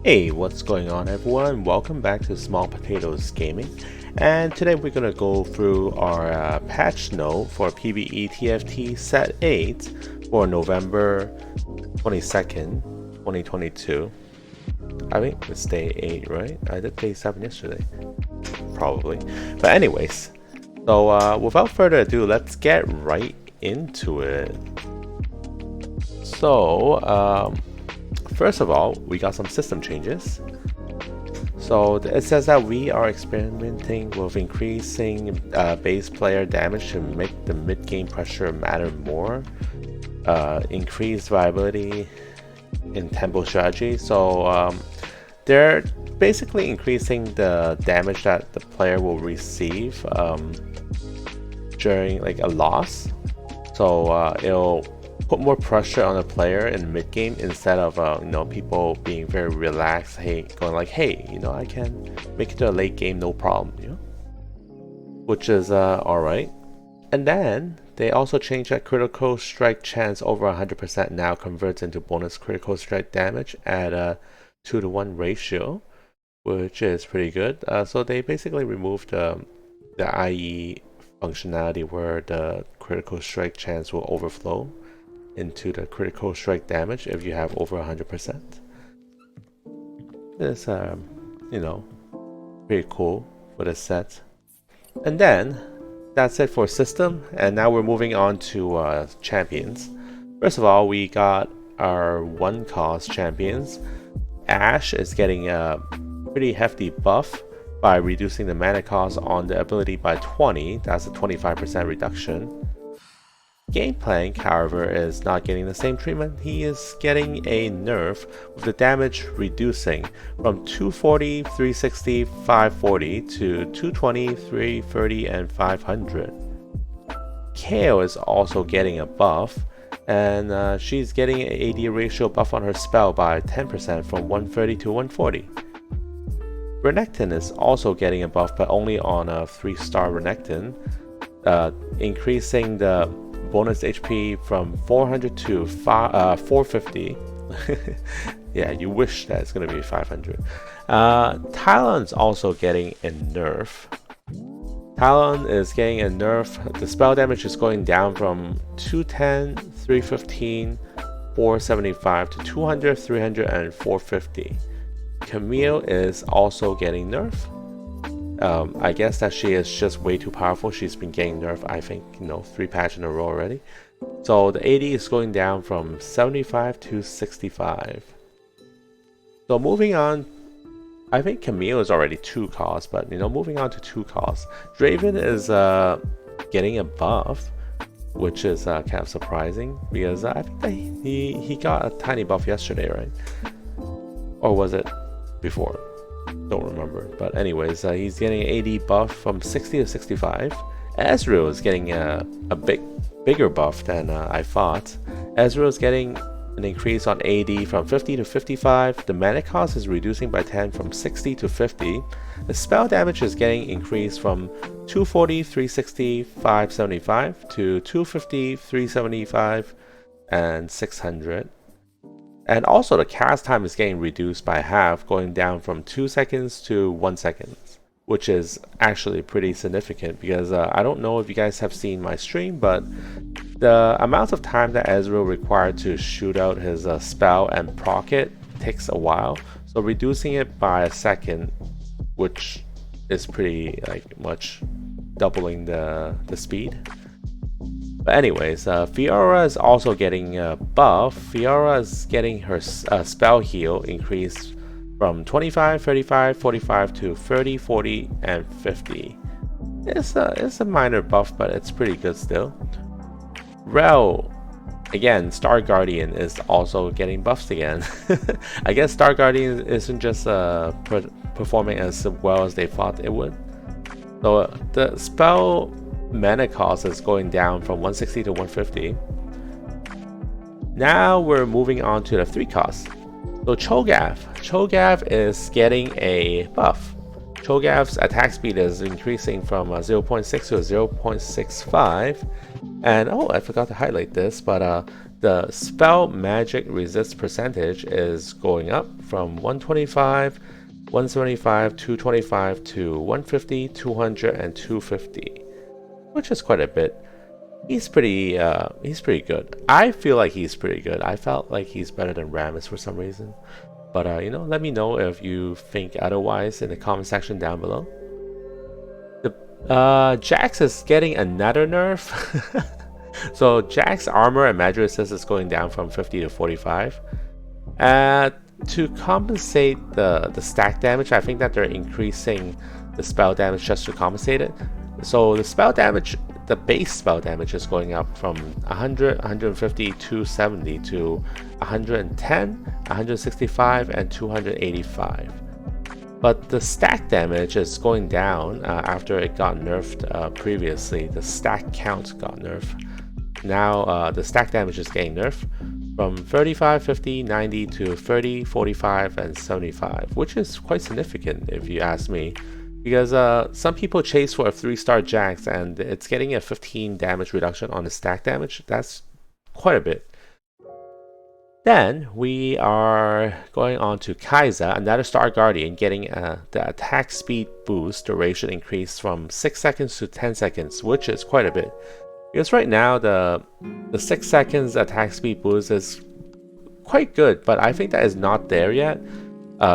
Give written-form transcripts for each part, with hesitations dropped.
Hey, what's going on everyone? Welcome back to Small Potatoes Gaming, and today we're going to go through our patch note for PBE TFT Set 8 for November 22nd, 2022. I think it's day 8, right? I did day 7 yesterday. Probably. But anyways, so without further ado, let's get right into it. So, first of all, we got some system changes. So it says that we are experimenting with increasing base player damage to make the mid-game pressure matter more. Increased viability in tempo strategy. So they're basically increasing the damage that the player will receive during like a loss. So it'll put more pressure on the player in mid game instead of people being very relaxed, going like, hey, I can make it to a late game, no problem, which is all right. And then they also changed that critical strike chance over 100% now converts into bonus critical strike damage at a 2-to-1 ratio, which is pretty good. So they basically removed the IE functionality where the critical strike chance will overflow into the critical strike damage if you have over 100%. It's pretty cool for the set. And then that's it for system, and now we're moving on to champions. First of all, we got our 1-cost champions. Ashe is getting a pretty hefty buff by reducing the mana cost on the ability by 20. That's a 25% reduction. Gangplank, however, is not getting the same treatment. He is getting a nerf with the damage reducing from 240, 360, 540 to 220, 330, and 500. Kayle is also getting a buff, and she's getting an AD ratio buff on her spell by 10% from 130 to 140. Renekton is also getting a buff, but only on a 3-star Renekton, increasing the bonus HP from 400 to 450. Yeah, you wish that it's going to be 500. Talon's also getting a nerf. Talon is getting a nerf. The spell damage is going down from 210, 315, 475 to 200, 300, and 450. Camille is also getting nerf. I guess that she is just way too powerful. She's been getting nerfed, I think, 3 patches in a row already. So the AD is going down from 75 to 65. So moving on, I think Camille is already 2 costs, but moving on to 2 costs. Draven is getting a buff, which is kind of surprising because I think that he got a tiny buff yesterday, right? Or was it before? Don't remember, but anyways, he's getting an AD buff from 60 to 65. Ezreal is getting a bigger buff than I thought. Ezreal is getting an increase on AD from 50 to 55. The mana cost is reducing by 10 from 60 to 50. The spell damage is getting increased from 240, 360, 575 to 250, 375, and 600. And also the cast time is getting reduced by half, going down from 2 seconds to 1 second, which is actually pretty significant because I don't know if you guys have seen my stream, but the amount of time that Ezreal required to shoot out his spell and proc it takes a while. So reducing it by a second, which is pretty much doubling the speed. But anyways, Fiora is also getting a buff. Fiora is getting her spell heal increased from 25, 35, 45 to 30, 40, and 50. It's a minor buff, but it's pretty good still. Rel, again, Star Guardian is also getting buffs again. I guess Star Guardian isn't just performing as well as they thought it would. So the spell mana cost is going down from 160 to 150. Now we're moving on to the 3 costs. So Choghav is getting a buff. Chogaff's attack speed is increasing from 0.6 to 0.65. And oh, I forgot to highlight this, but the spell magic resist percentage is going up from 125, 175, 225 to 150, 200, and 250, which is quite a bit. He's pretty good. I feel like he's pretty good. I felt like he's better than Ramus for some reason. But you know, let me know if you think otherwise in the comment section down below. The Jax is getting another nerf. So Jax armor and magic resist is going down from 50 to 45. To compensate the stack damage, I think that they're increasing the spell damage just to compensate it. So the spell damage, the base spell damage is going up from 100, 150, 270 to 110, 165, and 285. But the stack damage is going down after it got nerfed previously. The stack count got nerfed. Now the stack damage is getting nerfed from 35, 50, 90 to 30, 45, and 75, which is quite significant if you ask me. Because some people chase for a 3-star Jax and it's getting a 15 damage reduction on the stack damage. That's quite a bit. Then we are going on to Kai'Sa, another Star Guardian, getting the attack speed boost duration increase from 6 seconds to 10 seconds, which is quite a bit. Because right now the 6 seconds attack speed boost is quite good, but I think that is not there yet.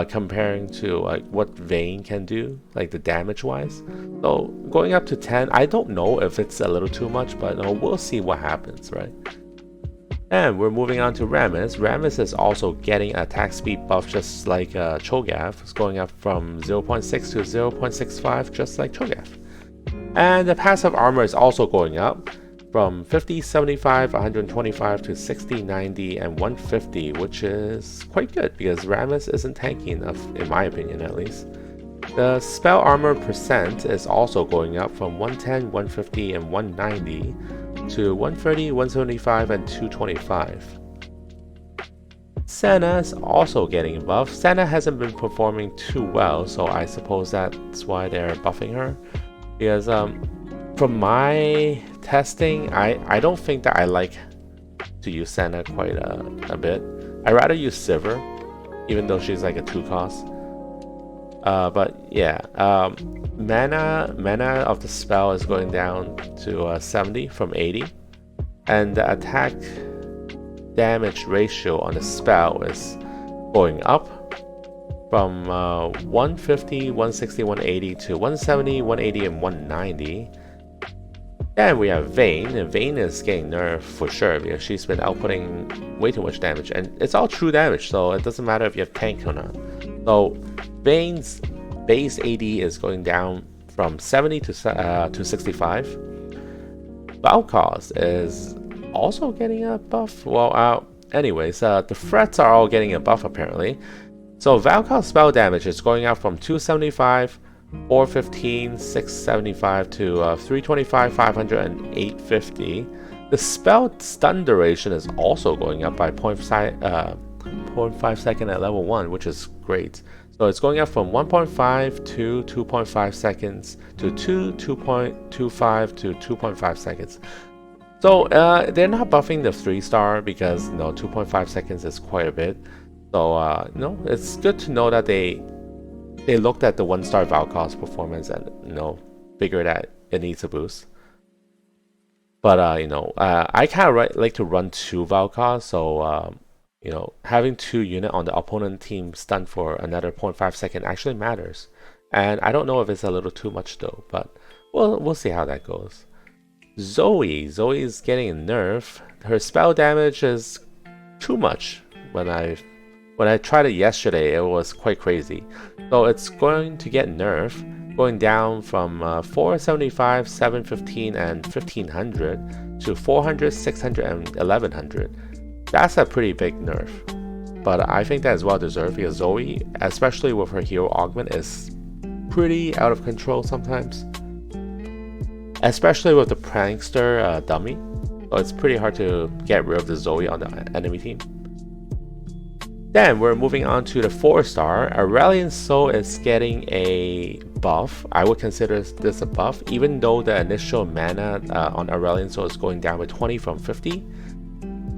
Comparing to like what Vayne can do, like the damage wise. So going up to 10, I don't know if it's a little too much, but we'll see what happens, right? And we're moving on to Ramus. Ramus is also getting an attack speed buff just like Choghav. It's going up from 0.6 to 0.65 just like Choghav. And the passive armor is also going up from 50, 75, 125 to 60, 90, and 150, which is quite good because Ramus isn't tanky enough, in my opinion at least. The spell armor percent is also going up from 110, 150, and 190 to 130, 175, and 225. Senna is also getting buffed. Senna hasn't been performing too well, so I suppose that's why they're buffing her. Because from my testing, I don't think that I like to use Senna quite a bit. I'd rather use Sivir, even though she's like a 2 cost. But yeah, mana of the spell is going down to 70 from 80, and the attack damage ratio on the spell is going up from 150, 160, 180 to 170, 180, and 190. Then we have Vayne, and Vayne is getting nerfed for sure because she's been outputting way too much damage, and it's all true damage, so it doesn't matter if you have tank or not. So Vayne's base AD is going down from 70 to 65. Valkos is also getting a buff. Well, anyways, the threats are all getting a buff apparently. So Valkos spell damage is going up from 275, 415, 675 to 325, 500, and 850. The spell stun duration is also going up by 0.5 second at level 1, which is great. So it's going up from 1.5 to 2.5 seconds to 2.25 to 2.5 seconds. So they're not buffing the 3-star because 2.5 seconds is quite a bit. So it's good to know that they looked at the 1-star Valkos performance and figured that it needs a boost. But I kind of like to run 2 Valkos, so having 2 unit on the opponent team stunned for another 0.5 second actually matters. And I don't know if it's a little too much though, but we'll see how that goes. Zoe's getting a nerf. Her spell damage is too much. When I tried it yesterday, it was quite crazy. So it's going to get nerfed, going down from 475, 715, and 1500 to 400, 600, and 1100. That's a pretty big nerf, but I think that is well deserved because Zoe, especially with her hero augment, is pretty out of control sometimes. Especially with the prankster dummy, so it's pretty hard to get rid of the Zoe on the enemy team. Then we're moving on to the 4-star. Aurelion Sol is getting a buff. I would consider this a buff, even though the initial mana on Aurelion Sol is going down by 20 from 50.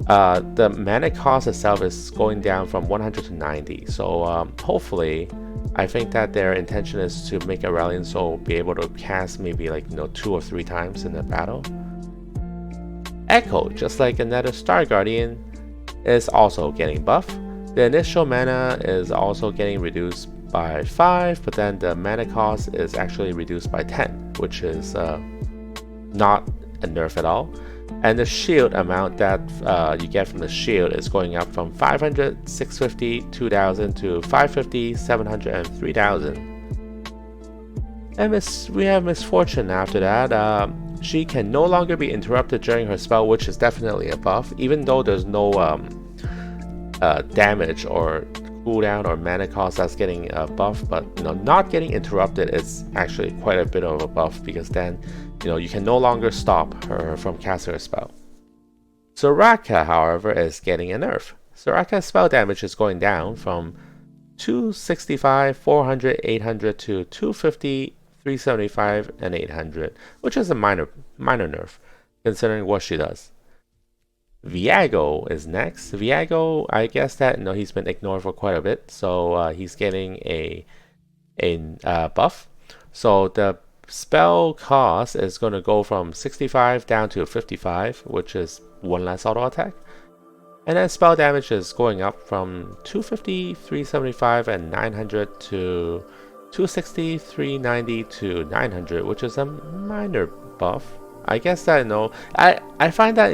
the mana cost itself is going down from 100 to 90. So hopefully, I think that their intention is to make a Rallying Soul be able to cast maybe like 2 or 3 times in a battle. Echo, just like another Star Guardian, is also getting buffed. The initial mana is also getting reduced by 5, but then the mana cost is actually reduced by 10, which is not a nerf at all. And the shield amount that you get from the shield is going up from 500, 650, 2000 to 550, 700, and 3000. And we have Misfortune after that. She can no longer be interrupted during her spell, which is definitely a buff, even though there's no damage or cooldown or mana cost that's getting a buff. But not getting interrupted is actually quite a bit of a buff, because then you can no longer stop her from casting her spell. Soraka, however, is getting a nerf. Soraka's spell damage is going down from 265, 400, 800 to 250, 375, and 800, which is a minor nerf, considering what she does. Viago is next. Viago, I guess that he's been ignored for quite a bit, so he's getting a buff. So the spell cost is going to go from 65 down to 55, which is 1 less auto attack. And then spell damage is going up from 250, 375, and 900 to 260, 390 to 900, which is a minor buff. I guess that I find that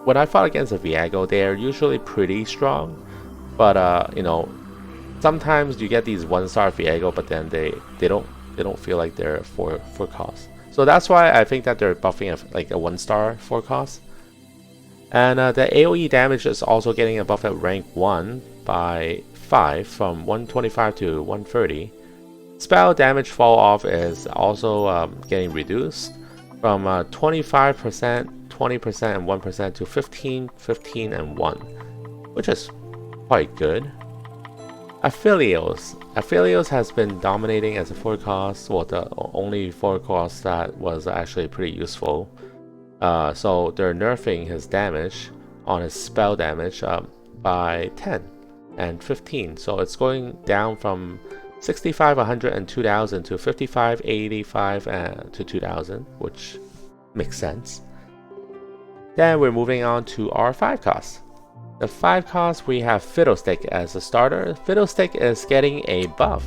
when I fought against a Viago, they are usually pretty strong, but sometimes you get these 1-star Viago, but then they don't feel like they're for cost. So that's why I think that they're buffing like a 1-star for cost. And the AoE damage is also getting a buff at rank 1 by 5 from 125 to 130. Spell damage fall off is also getting reduced from 25%, 20%, and 1% to 15, 15, and 1, which is quite good. Aphelios has been dominating as a 4 cost, well, the only 4 cost that was actually pretty useful. So they're nerfing his damage on his spell damage by 10 and 15. So it's going down from 65, 100, and 2000 to 55, 85, to 2000, which makes sense. Then we're moving on to our 5 costs. The 5 costs, we have Fiddlestick as a starter. Fiddlestick is getting a buff.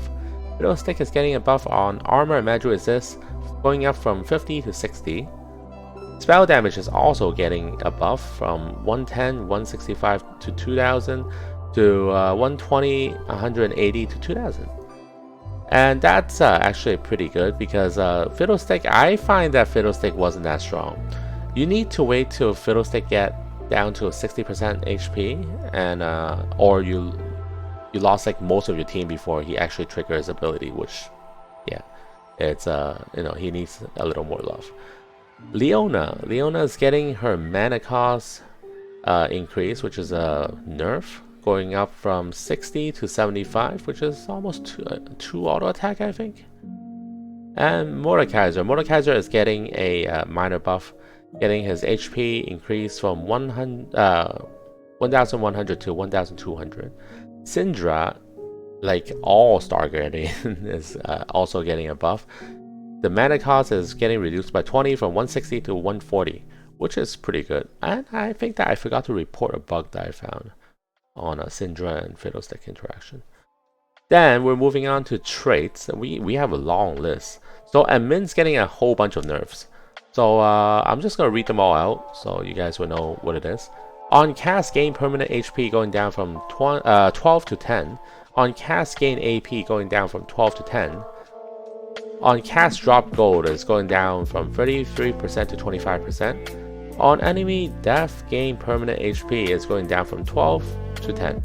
Fiddlestick is getting a buff on armor and magic resist, going up from 50 to 60. Spell damage is also getting a buff from 110, 165 to 2000 to 120, 180 to 2000. And that's actually pretty good, because Fiddlestick, I find that Fiddlestick wasn't that strong. You need to wait till Fiddlestick get down to 60% HP, and or you lost like most of your team before he actually triggers his ability, which it's he needs a little more love. Leona is getting her mana cost increase, which is a nerf, going up from 60 to 75, which is almost 2 auto attack, I think. And Mordekaiser is getting a minor buff, getting his HP increased from 1100 to 1200. Syndra, like all Star Guardian, is also getting a buff. The mana cost is getting reduced by 20 from 160 to 140, which is pretty good. And I think that I forgot to report a bug that I found on a Syndra and Fiddlestick interaction. Then we're moving on to traits. We have a long list. So admin's getting a whole bunch of nerfs. So I'm just going to read them all out so you guys will know what it is. On cast, gain permanent HP going down from 12 to 10. On cast, gain AP going down from 12 to 10. On cast, drop gold is going down from 33% to 25%. On enemy death, gain permanent HP is going down from 12 to 10.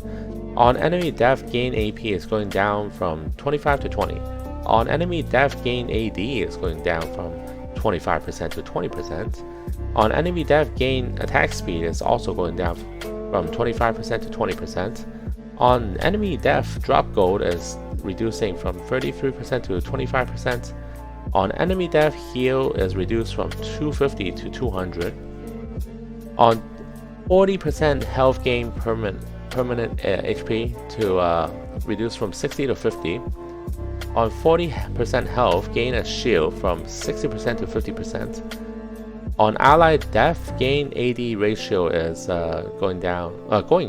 On enemy death, gain AP is going down from 25 to 20. On enemy death, gain AD is going down from 25% to 20%. On enemy death, gain attack speed is also going down from 25% to 20%. On enemy death, drop gold is reducing from 33% to 25%. On enemy death, heal is reduced from 250 to 200. On 40% health gain permanent HP to reduce from 60 to 50. On 40% health, gain a shield from 60% to 50%. On allied death, gain AD ratio is going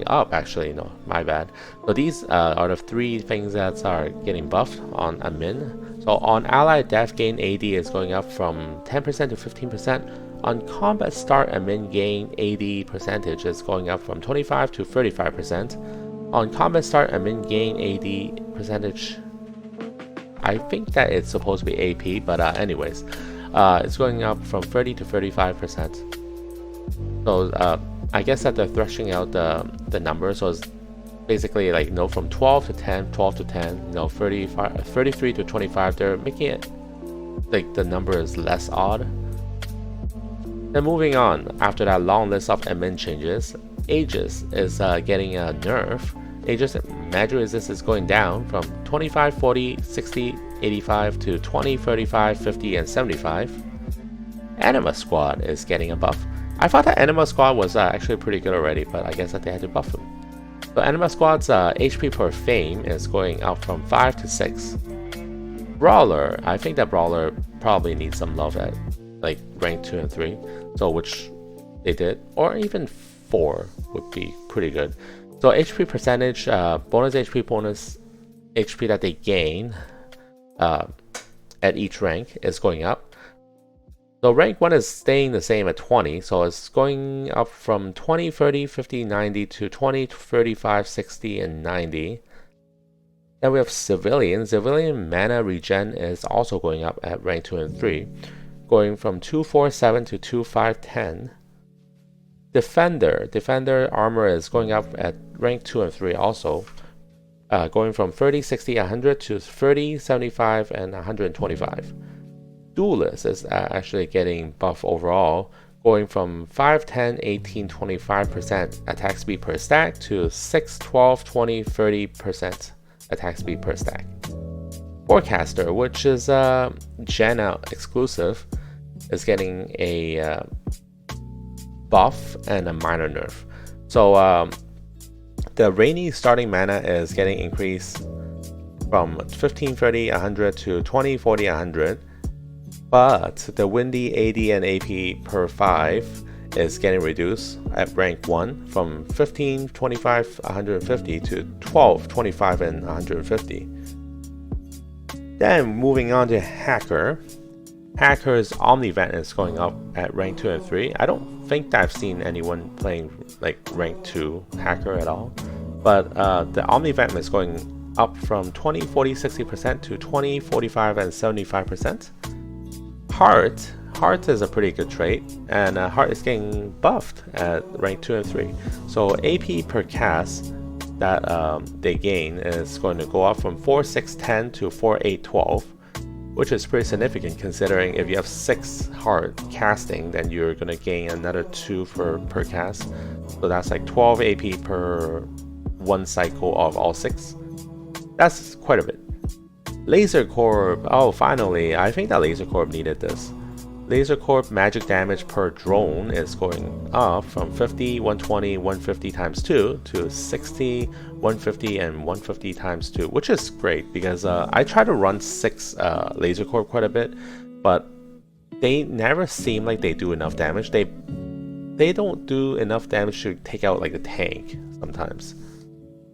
up actually, no, my bad. So these are the three things that are getting buffed on admin. So on allied death, gain AD is going up from 10% to 15%. On combat start, admin gain AD percentage is going up from 25 to 35%. On combat start, admin gain AD percentage, I think that it's supposed to be AP, but anyways, it's going up from 30 to 35%. So I guess that they're threshing out the numbers. So it's basically like, you know, from 12 to 10, 12 to 10, you know, 33 to 25. They're making it like the number is less odd. Then moving on, after that long list of admin changes, Aegis is getting a nerf. Aegis magic resist is going down from 25, 40, 60, 85 to 20, 35, 50, and 75. Anima Squad is getting a buff. I thought that Anima Squad was actually pretty good already, but I guess that they had to buff him. So Anima Squad's HP per fame is going up from 5 to 6. Brawler, I think that Brawler probably needs some love at like rank 2 and 3, so which they did, or even 4 would be pretty good. So HP percentage, bonus HP that they gain at each rank is going up. So rank 1 is staying the same at 20, so it's going up from 20, 30, 50, 90 to 20, 35, 60, and 90. Then we have Civilian. Civilian mana regen is also going up at rank 2 and 3, going from 247 to 2510. Defender armor is going up at rank 2 and 3 also, going from 30, 60, 100 to 30, 75, and 125. Duelist is actually getting buff overall, going from 5, 10, 18, 25% attack speed per stack to 6, 12, 20, 30% attack speed per stack. Forecaster, which is Janna exclusive, is getting a buff and a minor nerf. So the rainy starting mana is getting increased from 15, 30, 100 to 20, 40, 100. But the windy AD and AP per 5 is getting reduced at rank 1 from 15, 25, 150 to 12, 25, and 150. Then moving on to Hacker. Hacker's Omni-Vent is going up at rank 2 and 3. I don't think that I've seen anyone playing like rank 2 Hacker at all. But the Omni-Vent is going up from 20, 40, 60% to 20, 45, and 75%. Heart is a pretty good trait, and Heart is getting buffed at rank 2 and 3. So AP per cast that they gain is going to go up from 4, 6, 10 to 4, 8, 12, which is pretty significant considering if you have 6 Heart casting, then you're going to gain another 2 per cast. So that's like 12 AP per 1 cycle of all 6. That's quite a bit. Laser Corp, oh finally, I think that Laser Corp needed this. Laser Corp magic damage per drone is going up from 50, 120, 150 times 2 to 60, 150, and 150 times 2, which is great because I try to run 6 Laser Corp quite a bit, but they never seem like they do enough damage. They don't do enough damage to take out like a tank sometimes.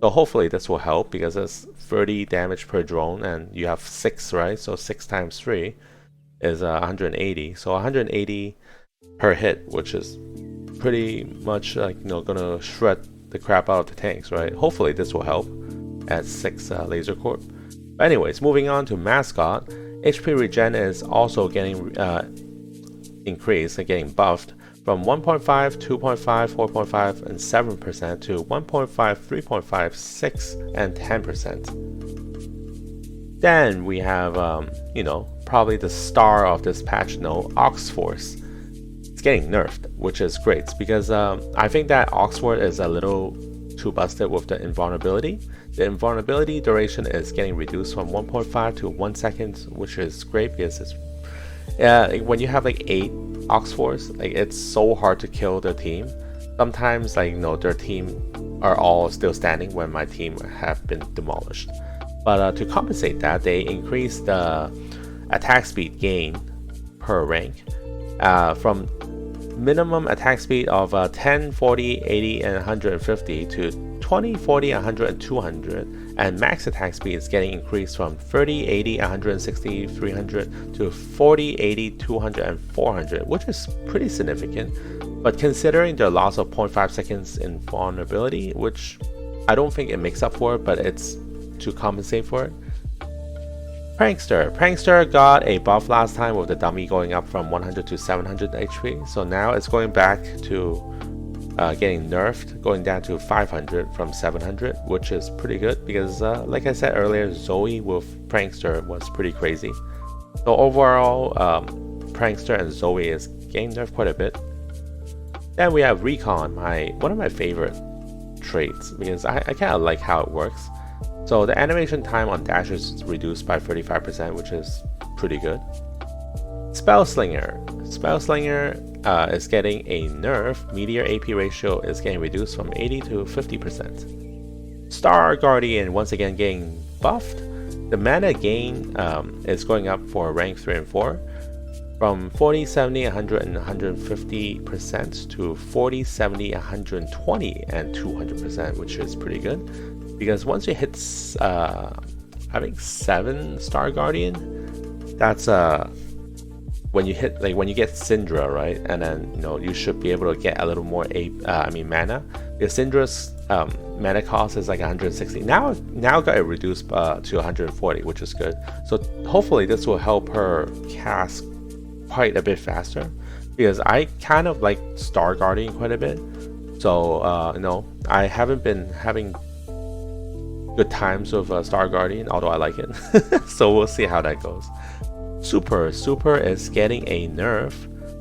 So hopefully this will help because it's 30 damage per drone and you have 6, right? So 6 times 3 is 180. So 180 per hit, which is pretty much like, you know, gonna shred the crap out of the tanks, right? Hopefully this will help at 6 Laser Corp. But anyways, moving on to Mascot. HP regen is also getting increased and getting buffed from 1.5, 2.5, 4.5, and 7% to 1.5, 3.5, 6, and 10%. Then we have, you know, probably the star of this patch note, Oxforce. It's getting nerfed, which is great because I think that Oxford is a little too busted with the invulnerability. The invulnerability duration is getting reduced from 1.5 to 1 second, which is great because it's when you have like 8 Oxforce, like it's so hard to kill the team. So sometimes like their team are all still standing when my team have been demolished. But to compensate that, they increased the attack speed gain per rank from minimum attack speed of 10, 40, 80, and 150 to 20, 40, 100, and 200, and max attack speed is getting increased from 30, 80, 160, 300 to 40, 80, 200, and 400, which is pretty significant. But considering the loss of 0.5 seconds in vulnerability, which I don't think it makes up for it, but it's to compensate for it. Prankster got a buff last time with the dummy going up from 100 to 700 HP, so now it's going back to getting nerfed, going down to 500 from 700, which is pretty good because like I said earlier, Zoe with Prankster was pretty crazy. So overall, Prankster and Zoe is getting nerfed quite a bit. Then we have Recon, one of my favorite traits because I kind of like how it works. So the animation time on dashes is reduced by 35%, which is pretty good. Spellslinger is getting a nerf. Meteor AP ratio is getting reduced from 80 to 50%. Star Guardian once again getting buffed. The mana gain is going up for rank 3 and 4 from 40, 70, 100, and 150% to 40, 70, 120, and 200%, which is pretty good. Because once you hit, I think 7 Star Guardian, that's when you hit when you get Syndra, right? And then you should be able to get a little more mana. Because Syndra's mana cost is like 160. Now got it reduced to 140, which is good. So hopefully this will help her cast quite a bit faster. Because I kind of like Star Guardian quite a bit. So I haven't been having good times with Star Guardian, although I like it. So we'll see how that goes. Super is getting a nerf.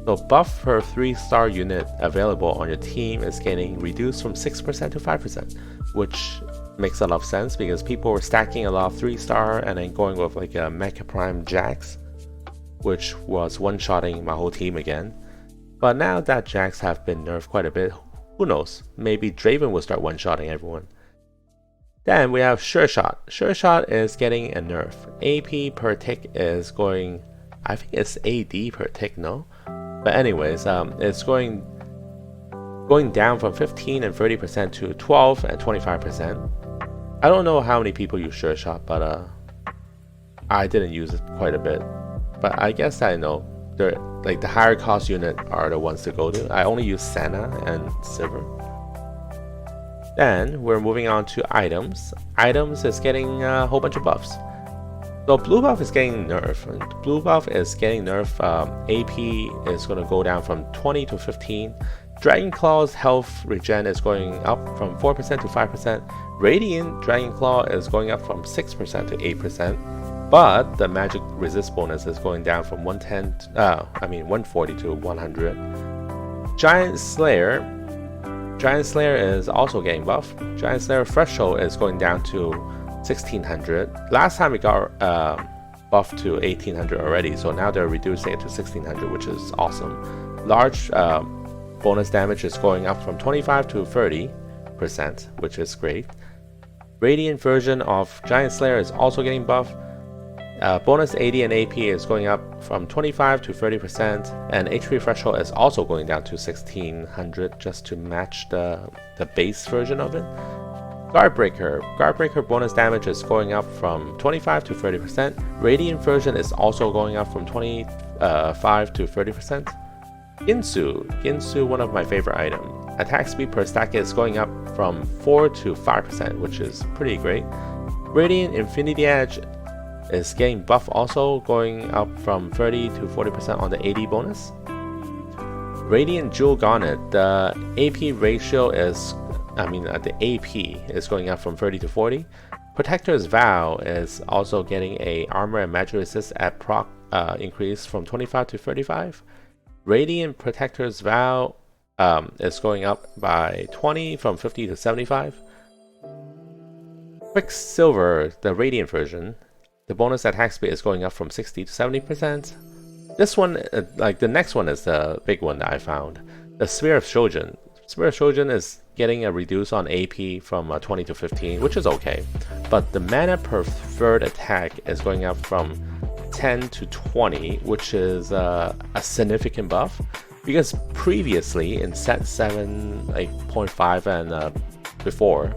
So buff per 3-star unit available on your team is getting reduced from 6% to 5%, which makes a lot of sense because people were stacking a lot of 3-star and then going with like a Mecha Prime Jax, which was one-shotting my whole team again. But now that Jax have been nerfed quite a bit, who knows? Maybe Draven will start one-shotting everyone. Then we have Sureshot. Sureshot is getting a nerf. AP per tick is going, I think it's AD per tick, no? But anyways, it's going down from 15 and 30% to 12 and 25%. I don't know how many people use Sureshot, but I didn't use it quite a bit. But I guess I know like the higher cost unit are the ones to go to. I only use Senna and Silver. Then we're moving on to items. Items is getting a whole bunch of buffs. So blue buff is getting nerfed. Blue buff is getting nerfed. AP is going to go down from 20 to 15. Dragon Claw's health regen is going up from 4% to 5%. Radiant Dragon Claw is going up from 6% to 8%. But the magic resist bonus is going down from 140 to 100. Giant Slayer is also getting buffed. Giant Slayer threshold is going down to 1600. Last time it got buffed to 1800 already, so now they're reducing it to 1600, which is awesome. Large bonus damage is going up from 25 to 30%, which is great. Radiant version of Giant Slayer is also getting buffed. Bonus AD and AP is going up from 25 to 30%, and HP threshold is also going down to 1600 just to match the base version of it. Guardbreaker bonus damage is going up from 25 to 30%. Radiant version is also going up from 25 to 30%. Ginsu, one of my favorite items. Attack speed per stack is going up from 4 to 5%, which is pretty great. Radiant Infinity Edge is getting buff, also going up from 30 to 40% on the AD bonus. Radiant Jewel Garnet, the AP ratio is, the AP is going up from 30 to 40. Protector's Vow is also getting a armor and magic resist at proc increase from 25 to 35. Radiant Protector's Vow is going up by 20 from 50 to 75. Quicksilver, the Radiant version, the bonus attack speed is going up from 60 to 70%. This one, the next one is the big one that I found. The Sphere of Shojin. Sureshot is getting a reduce on AP from 20 to 15, which is okay. But the mana preferred attack is going up from 10 to 20, which is a significant buff. Because previously in set 7.5 and before,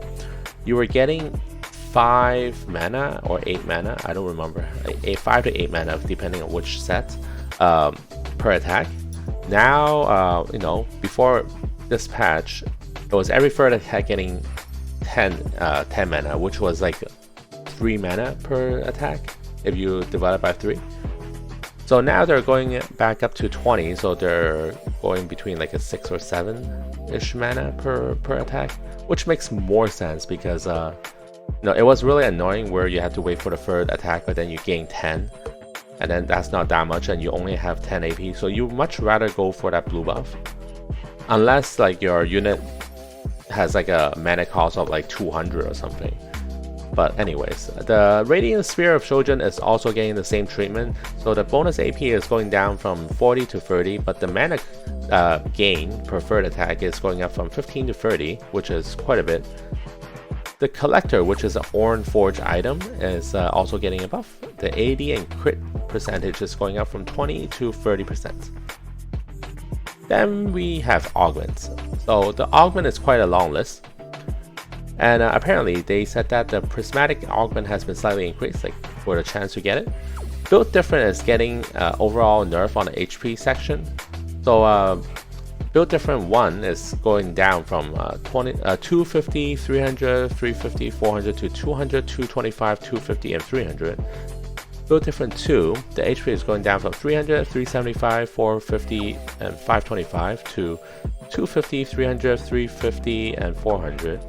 you were getting 5 mana or 8 mana, I don't remember, 5 to 8 mana depending on which set per attack. Now, you know, before this patch, it was every third attack getting 10 mana, which was like 3 mana per attack if you divide it by 3. So now they're going back up to 20, so they're going between like a 6 or 7-ish mana per attack, which makes more sense because you know, it was really annoying where you had to wait for the third attack, but then you gain 10, and then that's not that much, and you only have 10 AP. So you much rather go for that blue buff, unless like your unit has like a mana cost of like 200 or something. But anyways, the Radiant Sphere of Shojin is also getting the same treatment. So the bonus AP is going down from 40 to 30, but the mana gain per third attack is going up from 15 to 30, which is quite a bit. The Collector, which is an Ornn Forge item, is also getting a buff. The AD and crit percentage is going up from 20 to 30%. Then we have augments. So the augment is quite a long list. And apparently they said that the Prismatic augment has been slightly increased, like for the chance to get it. Build Different is getting overall nerf on the HP section. So Build Different 1 is going down from 250, 300, 350, 400 to 200, 225, 250, and 300. Build Different 2, the HP is going down from 300, 375, 450, and 525 to 250, 300, 350, and 400.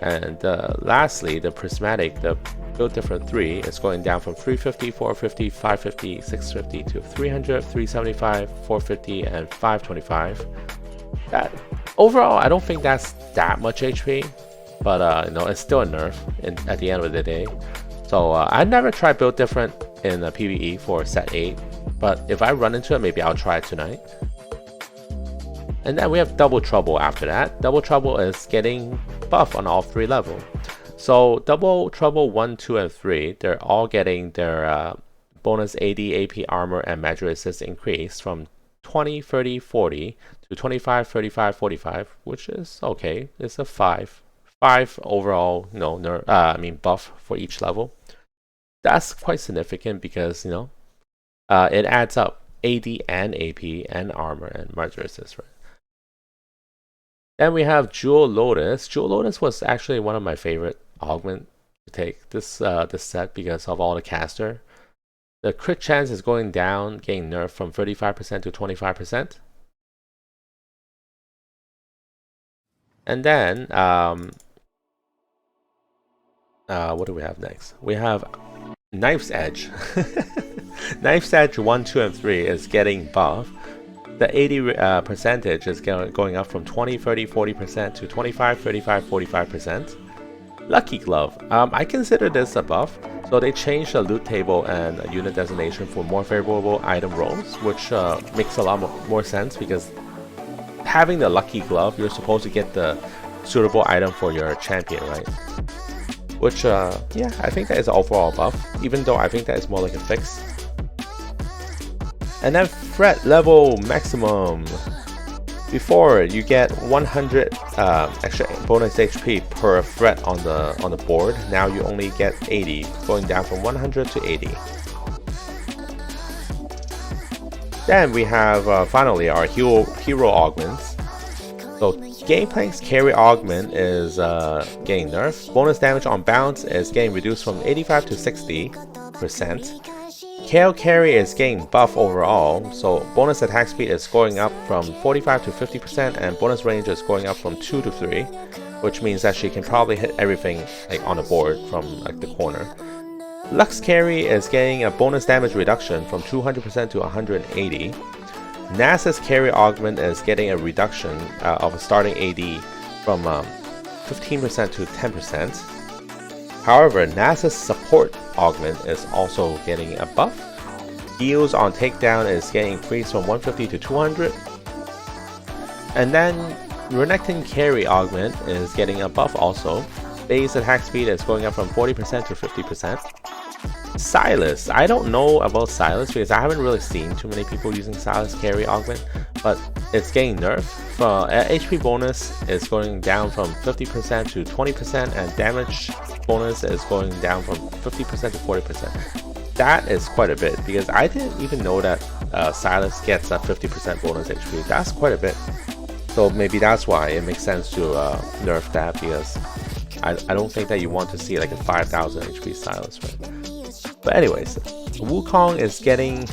And lastly, the Prismatic, the Build Different 3 is going down from 350, 450, 550, 650 to 300, 375, 450, and 525. That overall, I don't think that's that much HP, but you know, it's still a nerf at the end of the day. So I never tried Build Different in a PBE for set 8, but if I run into it, maybe I'll try it tonight. And then we have Double Trouble after that. Double Trouble is getting buff on all 3 levels. So Double Trouble 1, 2, and 3, they're all getting their bonus AD, AP, armor, and magic resist increase from 20, 30, 40 to 25, 35, 45, which is okay. It's a 5 overall, you know, buff for each level. That's quite significant because, you know, it adds up AD and AP and armor and magic resist, right? Then we have Jewel Lotus. Jewel Lotus was actually one of my favorite augment to take this set because of all the caster. The crit chance is going down, getting nerfed from 35% to 25%. And then what do we have next? We have Knife's Edge. Knife's Edge 1, 2, and 3 is getting buff. The 80 percentage is going up from 20, 30, 40% to 25, 35, 45%. Lucky Glove. I consider this a buff. So they changed the loot table and unit designation for more favorable item rolls, which makes a lot more sense because having the Lucky Glove, you're supposed to get the suitable item for your champion, right? Which, yeah, I think that is an overall buff, even though I think that is more like a fix. And then threat level maximum. Before you get 100 extra bonus HP per threat on the board. Now you only get 80, going down from 100 to 80. Then we have finally our hero augments. So Gangplank's carry augment is getting nerfed. Bonus damage on bounce is getting reduced from 85 to 60%. KO carry is getting buff overall, so bonus attack speed is going up from 45 to 50%, and bonus range is going up from 2 to 3, which means that she can probably hit everything like on the board from like the corner. Lux carry is getting a bonus damage reduction from 200% to 180. Nasa's carry augment is getting a reduction of a starting AD from 15% to 10%. However, NASA's support augment is also getting a buff. Heals on takedown is getting increased from 150 to 200. And then Renekton carry augment is getting a buff also. Base attack speed is going up from 40% to 50%. Silas, I don't know about Silas because I haven't really seen too many people using Silas carry augment, but it's getting nerfed. HP bonus is going down from 50% to 20%, and damage bonus is going down from 50% to 40%. That is quite a bit because I didn't even know that Silas gets a 50% bonus HP. That's quite a bit. So maybe that's why it makes sense to nerf that, because I don't think that you want to see like a 5000 HP Silas, right? But anyways, Wukong is getting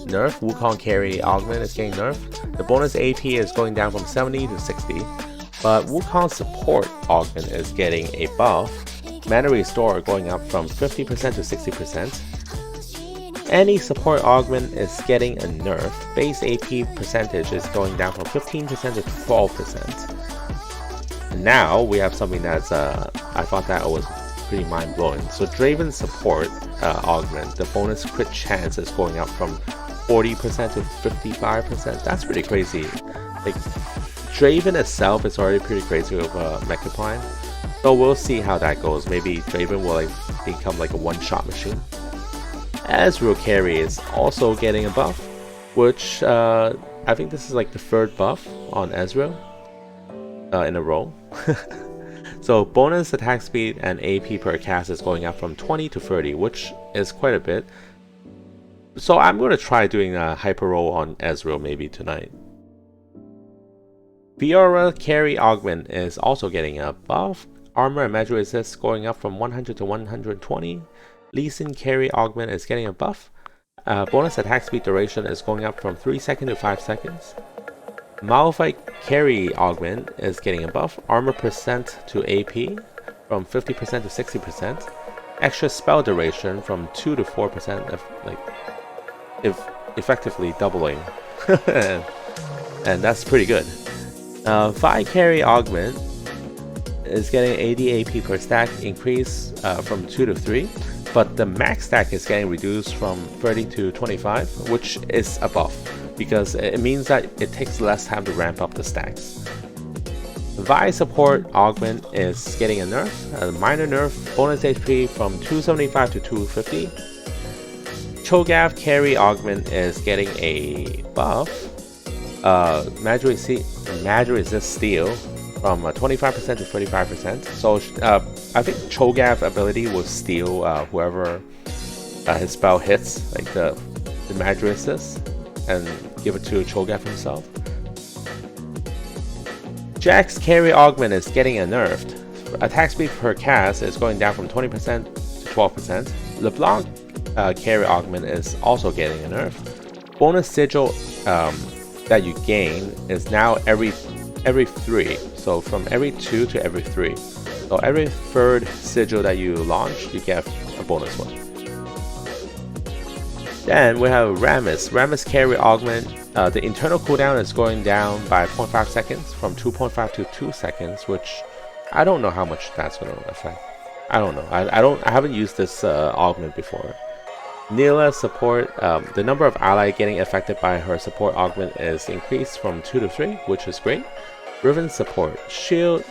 nerfed. Wukong carry augment is getting nerfed. The bonus AP is going down from 70 to 60, but Wukong support augment is getting a buff. Mana restore going up from 50% to 60%. Any support augment is getting a nerf. Base AP percentage is going down from 15% to 12%. And now we have something that's I thought that was pretty mind-blowing. So Draven support augment, the bonus crit chance is going up from 40% to 55%. That's pretty crazy. Like, Draven itself is already pretty crazy with Mechapine. So we'll see how that goes. Maybe Draven will like become like a one-shot machine. Ezreal carry is also getting a buff, which I think this is like the third buff on Ezreal in a row. So bonus attack speed and AP per cast is going up from 20 to 30, which is quite a bit. So I'm going to try doing a hyper roll on Ezreal maybe tonight. Fiora carry augment is also getting a buff. Armor and magic resist going up from 100 to 120. Lee Sin carry augment is getting a buff. Bonus attack speed duration is going up from 3 seconds to 5 seconds. Malphite carry augment is getting a buff. Armor percent to AP from 50% to 60%. Extra spell duration from 2 to 4%, effectively doubling. And that's pretty good. Vi carry augment is getting 80 AP per stack, increase from 2 to 3. But the max stack is getting reduced from 30 to 25, which is a buff, because it means that it takes less time to ramp up the stacks. Vi support augment is getting a nerf, a minor nerf, bonus HP from 275 to 250. Choghav carry augment is getting a buff. Magic resist steal from 25% to 35%. So I think Chogaff ability will steal whoever his spell hits, like the magic resist, and give it to Chogaff himself. Jack's carry augment is getting a nerfed. Attack speed per cast is going down from 20% to 12%. LeBlanc carry augment is also getting a nerf. Bonus sigil that you gain is now every 3, so from every 2 to every 3. So every third sigil that you launch, you get a bonus one. Then we have Ramus. Ramus carry augment. The internal cooldown is going down by 0.5 seconds from 2.5 to 2 seconds, which I don't know how much that's going to affect. I don't know. I haven't used this augment before. Neela support. The number of allies getting affected by her support augment is increased from 2 to 3, which is great. Riven support. Shield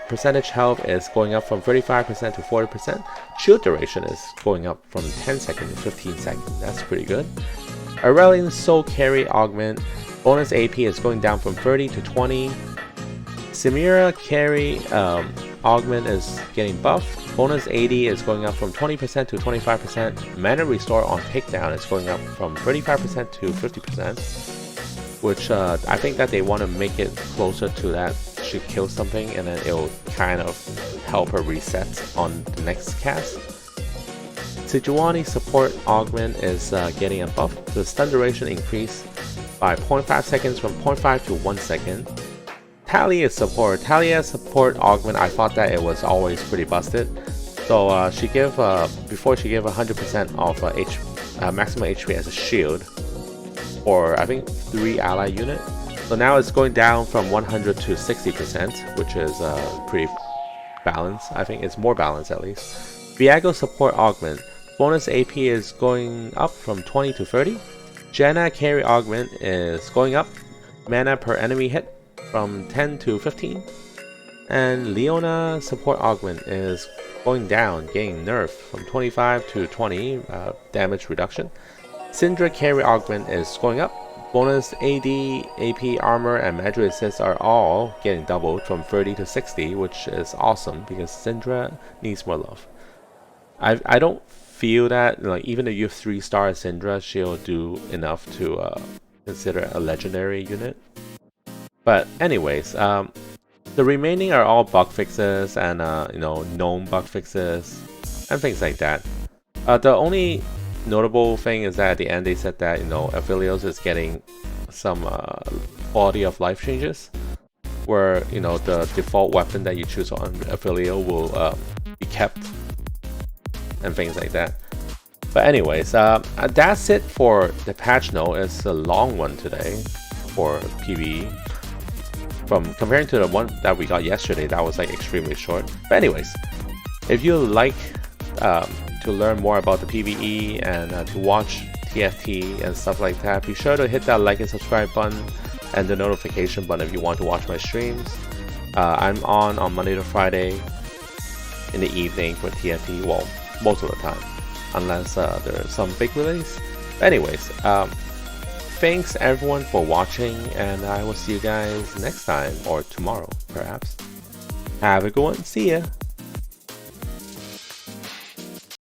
percentage health is going up from 35% to 40%. Shield duration is going up from 10 seconds to 15 seconds. That's pretty good. Aurelian soul carry augment. Bonus AP is going down from 30 to 20. Samira carry augment is getting buffed. Bonus AD is going up from 20% to 25%. Mana restore on takedown is going up from 35% to 50%. Which I think that they want to make it closer to that. She kills something and then it'll kind of help her reset on the next cast. Sejuani support augment is getting a buff. The stun duration increased by 0.5 seconds from 0.5 to 1 second. Talia's support. Talia's support augment, I thought that it was always pretty busted. So she gave before she gave 100% of maximum HP as a shield, or I think 3 ally unit. So now it's going down from 100 to 60%, which is pretty balanced. I think it's more balanced at least. Viago support augment. Bonus AP is going up from 20 to 30. Janna carry augment is going up. Mana per enemy hit from 10 to 15. And Leona support augment is going down, getting nerfed from 25 to 20 damage reduction. Syndra carry augment is going up. Bonus AD, AP armor, and magic assist are all getting doubled from 30 to 60, which is awesome because Syndra needs more love. I don't feel that, like, even if you have 3-star Syndra, she'll do enough to consider a legendary unit. But anyways, the remaining are all bug fixes and you know, known bug fixes and things like that. The only notable thing is that at the end they said that, you know, Aphelios is getting some quality of life changes, where, you know, the default weapon that you choose on Aphelio will be kept and things like that. But anyways, that's it for the patch note. It's a long one today for PBE. From comparing to the one that we got yesterday, that was like extremely short. But anyways, if you like to learn more about the PBE and to watch TFT and stuff like that, be sure to hit that like and subscribe button and the notification button if you want to watch my streams. I'm on Monday to Friday in the evening for TFT, well, most of the time, unless there's some big release. But anyways, thanks everyone for watching, and I will see you guys next time, or tomorrow perhaps. Have a good one, see ya!